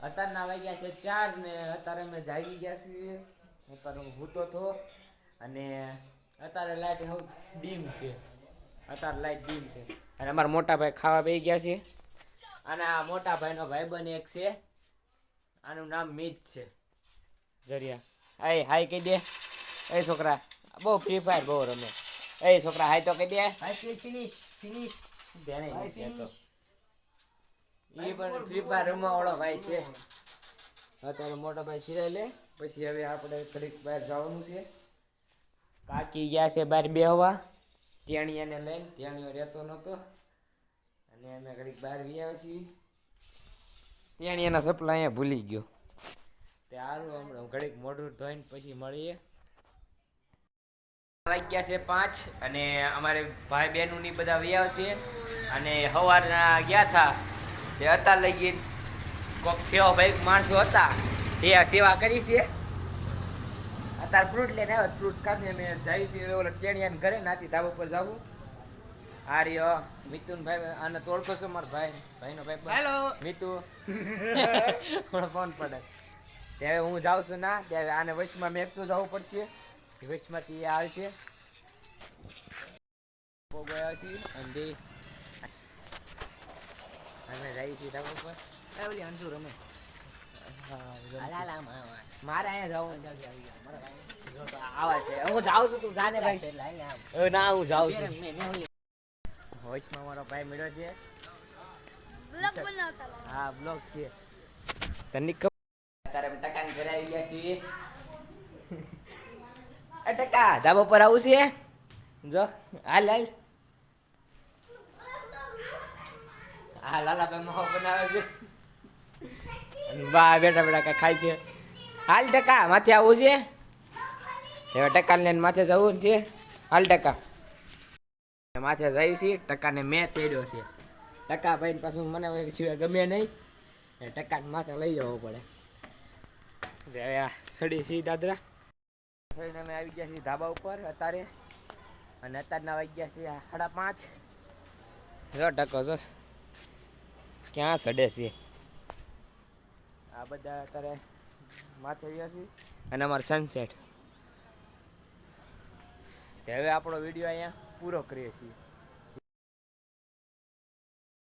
અત્યારના વાગ્યા છે 4 ને અત્યારે અમે જાગી ગયા છીએ. અત્યારે હું સૂતો હતો અને અત્યારે લાઈટ હવે ડીમ છે. અત્યારે લાઈટ ડીમ છે અને અમારા મોટા ભાઈ ખાવા બેસી ગયા છે. અને આ મોટા ભાઈનો ભાઈબંધ એક છે, આનું નામ મિત છે. જરિયા એ હાય કહી દે. એ છોકરા બહુ ફ્રી ફાયર બહુ રમે. એ છોકરા હાય તો કહી દે. હાય ફિનિશ ફિનિશ ધ્યાને હાય નથી આપતો. ફિનિશ. એ પણ ફ્રી ફાયર રમવા વાળો ભાઈ છે. અત્યારે મોટા ભાઈ સિરાય લે પછી હવે આપણે ઘડીક બહાર જવાનું છે. કાકી ગયા છે બહાર બેહવા ટેણીયાને લઈને. ટેણીયો રહેતો નહોતો અને અમે ઘડીક બહાર વ્યા છીએ. ટેણીયાના સપલા અહીંયા ભૂલી ગયો. તે સારું હમણાં ઘડીક મોઢું ધોઈને પછી મળીએ. વાગ્યા છે 5 અને અમારે ભાઈ બહેનોની બધા વ્યા છે અને સવારના ગયા હતા તે અત્યાર લગી કોઈક સેવા ભાઈ માણસો હતા તે આ સેવા કરી છે. અત્યારે ફ્રૂટ લઈને આવ્યો. ફ્રૂટ કાપીને અમે જઈએ છીએ ઓલો ટેણિયાને ઘરે નાથી ધાબા ઉપર જવું. આ રહ્યો મિતુનભાઈ, આને તો ઓળખો છો મારા ભાઈનો ભાઈ. હેલો મિતુ ફોન પડે ત્યારે હું જાઉં છું ના ત્યારે આને વચમાં મેં એકલું જવું પડશે. વચમાંથી એ આવે છે ગયા છીએ અને અમે જઈએ છીએ ધાબા ઉપર. ઓલી અંજુ રમે મારે અહીંયા જવું આવા છે. હું જાઉં છું તું જાને ભાઈ. ના હું જાઉં છું. વચમાં મારો ભાઈ મળ્યો છે. હા બ્લોગ છે. તને અત્યારે અમે ટકાને ઘરે આવી ગયા છીએ. ટકા ધાબા પર આવું છે. જો હાલ હાલ. હા લાલાભાઈ માવો બનાવે છે. વાહ બેટા બેટા કઈ ખાય છે. હાલ ટકા માથે આવું છે. હવે ટકાને લઈને માથે જવું છે. હાલ ટકા માથે જઈએ છીએ. ટકાને મેં તેડ્યો છે. ટકા ભાઈ પાછું મને સિવાય ગમે નહીં. ટકાને માથે લઈ જવો પડે. હવે આ સડી છીએ દાદરા. સડીને અમે આવી ગયા છીએ ધાબા ઉપર અત્યારે અને અત્યારના વાગી ગયા છે 5:30. જો ટકો જો ક્યાં સડે છે. આ બધા અત્યારે માથે ગયા છે અને અમારે સનસેટ. હવે આપણો વિડીયો અહીંયા પૂરો કરીએ છીએ.